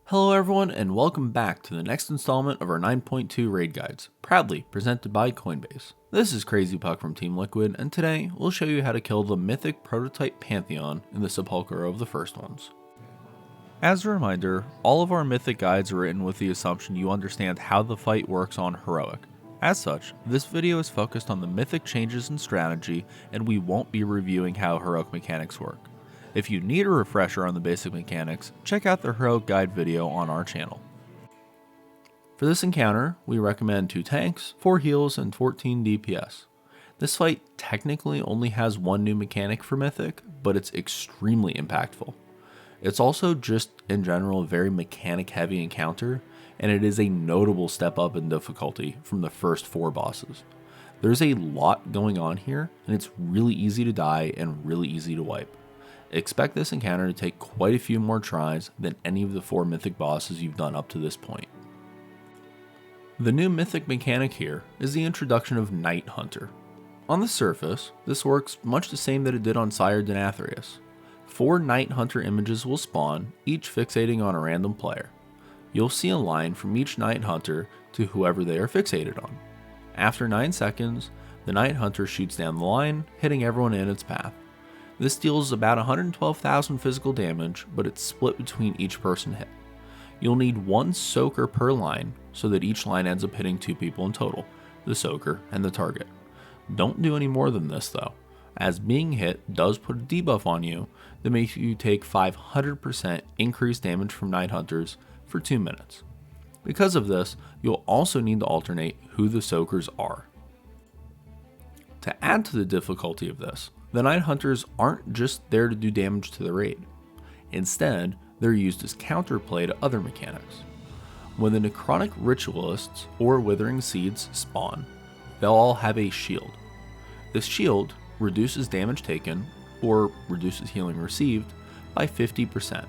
Hello everyone and welcome back to the next installment of our 9.2 raid guides, proudly presented by Coinbase. This is Crzypck from Team Liquid, and today we'll show you how to kill the mythic Prototype Pantheon in the Sepulcher of the first ones. As a reminder, all of our mythic guides are written with the assumption you understand how the fight works on Heroic. As such, this video is focused on the mythic changes in strategy, and we won't be reviewing how Heroic mechanics work. If you need a refresher on the basic mechanics, check out the Heroic Guide video on our channel. For this encounter, we recommend 2 tanks, 4 heals, and 14 DPS. This fight technically only has one new mechanic for Mythic, but it's extremely impactful. It's also just in general a very mechanic heavy encounter, and it is a notable step up in difficulty from the first 4 bosses. There's a lot going on here, and it's really easy to die and really easy to wipe. Expect this encounter to take quite a few more tries than any of the 4 mythic bosses you've done up to this point. The new mythic mechanic here is the introduction of Night Hunter. On the surface, this works much the same that it did on Sire Denathrius. 4 Night Hunter images will spawn, each fixating on a random player. You'll see a line from each Night Hunter to whoever they are fixated on. After 9 seconds, the Night Hunter shoots down the line, hitting everyone in its path. This deals about 112,000 physical damage, but it's split between each person hit. You'll need 1 soaker per line, so that each line ends up hitting 2 people in total, the soaker and the target. Don't do any more than this though, as being hit does put a debuff on you that makes you take 500% increased damage from Night Hunters for 2 minutes. Because of this, you'll also need to alternate who the soakers are. To add to the difficulty of this, the Night Hunters aren't just there to do damage to the raid. Instead, they're used as counterplay to other mechanics. When the Necrotic Ritualists or Withering Seeds spawn, they'll all have a shield. This shield reduces damage taken, or reduces healing received, by 50%.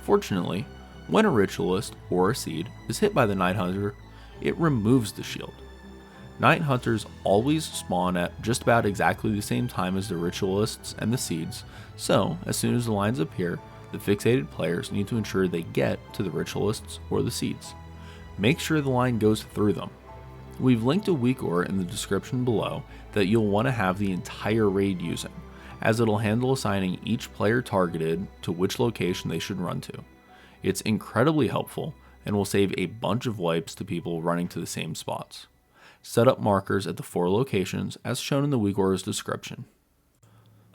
Fortunately, when a Ritualist or a Seed is hit by the Night Hunter, it removes the shield. Night Hunters always spawn at just about exactly the same time as the Ritualists and the Seeds, so as soon as the lines appear, the fixated players need to ensure they get to the Ritualists or the Seeds. Make sure the line goes through them. We've linked a weak ore in the description below that you'll want to have the entire raid using, as it'll handle assigning each player targeted to which location they should run to. It's incredibly helpful and will save a bunch of wipes to people running to the same spots. Set up markers at the 4 locations as shown in the weak ore's description.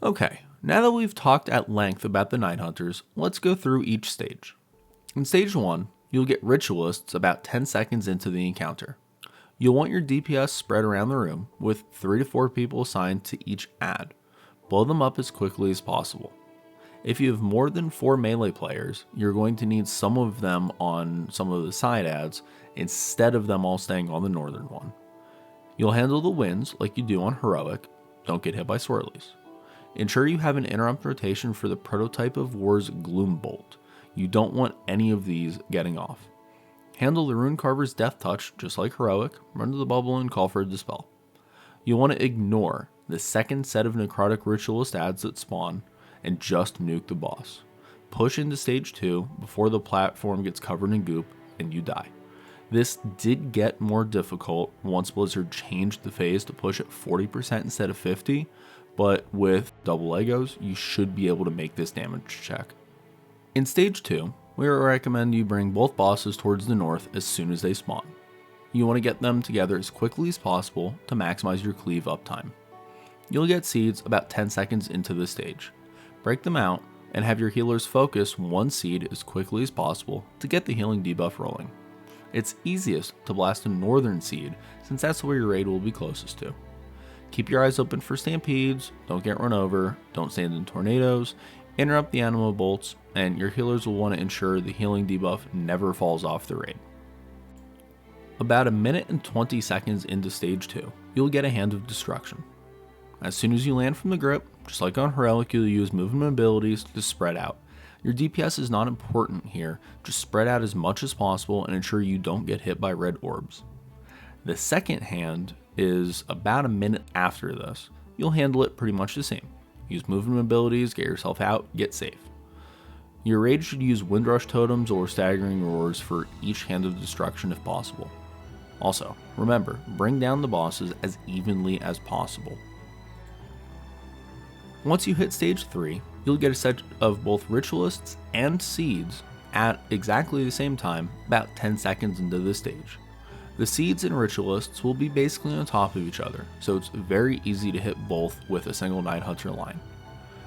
Okay, now that we've talked at length about the Night Hunters, let's go through each stage. In stage 1, you'll get Ritualists about 10 seconds into the encounter. You'll want your DPS spread around the room, with 3 to 4 people assigned to each ad. Blow them up as quickly as possible. If you have more than 4 melee players, you're going to need some of them on some of the side ads instead of them all staying on the northern one. You'll handle the winds like you do on Heroic, don't get hit by swirlies. Ensure you have an interrupt rotation for the Prototype of War's Gloom Bolt. You don't want any of these getting off. Handle the Rune Carver's Death Touch just like Heroic, run to the bubble and call for a Dispel. You'll want to ignore the second set of Necrotic Ritualist ads that spawn and just nuke the boss. Push into stage 2 before the platform gets covered in goop and you die. This did get more difficult once Blizzard changed the phase to push at 40% instead of 50%, but with double Legos, you should be able to make this damage check. In stage 2, we recommend you bring both bosses towards the north as soon as they spawn. You want to get them together as quickly as possible to maximize your cleave uptime. You'll get seeds about 10 seconds into the stage. Break them out and have your healers focus 1 seed as quickly as possible to get the healing debuff rolling. It's easiest to blast a northern seed since that's where your raid will be closest to. Keep your eyes open for stampedes, don't get run over, don't stand in tornadoes, interrupt the anima bolts, and your healers will want to ensure the healing debuff never falls off the raid. About 1 minute and 20 seconds into stage 2, you'll get a Hand of Destruction. As soon as you land from the grip, just like on Heroic, you'll use movement abilities to spread out. Your DPS is not important here, just spread out as much as possible and ensure you don't get hit by red orbs. The second hand is about 1 minute after this. You'll handle it pretty much the same. Use movement abilities, get yourself out, get safe. Your raid should use Windrush totems or staggering roars for each hand of destruction if possible. Also, remember, bring down the bosses as evenly as possible. Once you hit stage 3, you'll get a set of both ritualists and seeds at exactly the same time, about 10 seconds into this stage. The seeds and ritualists will be basically on top of each other, so it's very easy to hit both with a single Night Hunter line.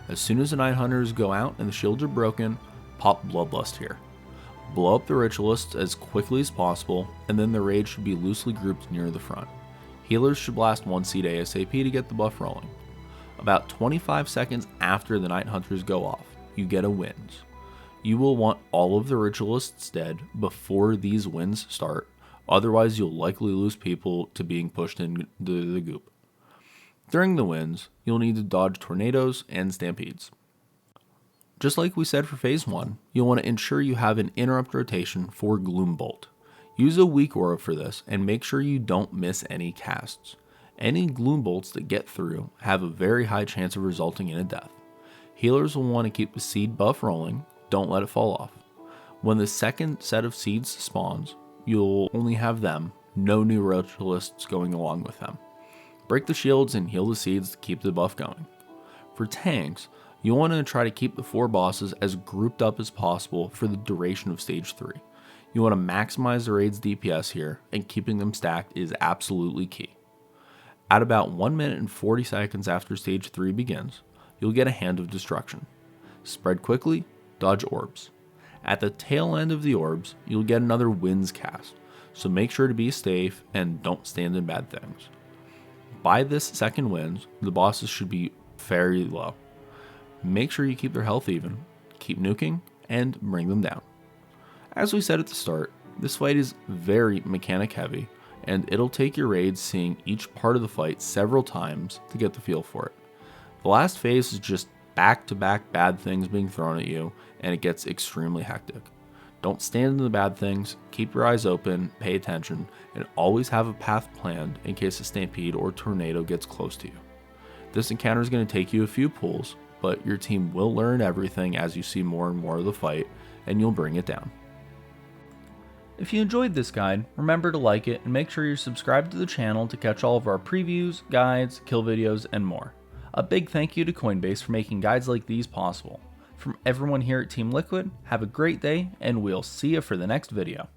As soon as the Night Hunters go out and the shields are broken, pop Bloodlust here. Blow up the ritualists as quickly as possible, and then the raid should be loosely grouped near the front. Healers should blast 1 seed ASAP to get the buff rolling. About 25 seconds after the Night Hunters go off, you get a winds. You will want all of the ritualists dead before these winds start, otherwise you'll likely lose people to being pushed into the goop. During the winds, you'll need to dodge tornadoes and stampedes. Just like we said for phase 1, you'll want to ensure you have an interrupt rotation for Gloombolt. Use a weak aura for this and make sure you don't miss any casts. Any Gloombolts that get through have a very high chance of resulting in a death. Healers will want to keep the seed buff rolling, don't let it fall off. When the second set of seeds spawns, you'll only have them, no new ritualists going along with them. Break the shields and heal the seeds to keep the buff going. For tanks, you'll want to try to keep the 4 bosses as grouped up as possible for the duration of stage 3. You want to maximize the raid's DPS here, and keeping them stacked is absolutely key. At about 1 minute and 40 seconds after stage 3 begins, you'll get a Hand of Destruction. Spread quickly, dodge orbs. At the tail end of the orbs, you'll get another winds cast, so make sure to be safe and don't stand in bad things. By this second winds, the bosses should be very low. Make sure you keep their health even, keep nuking, and bring them down. As we said at the start, this fight is very mechanic heavy, and it'll take your raids seeing each part of the fight several times to get the feel for it. The last phase is just back-to-back bad things being thrown at you, and it gets extremely hectic. Don't stand in the bad things, keep your eyes open, pay attention, and always have a path planned in case a stampede or tornado gets close to you. This encounter is going to take you a few pulls, but your team will learn everything as you see more and more of the fight, and you'll bring it down. If you enjoyed this guide, remember to like it and make sure you're subscribed to the channel to catch all of our previews, guides, kill videos, and more. A big thank you to Coinbase for making guides like these possible. From everyone here at Team Liquid, have a great day, and we'll see you for the next video.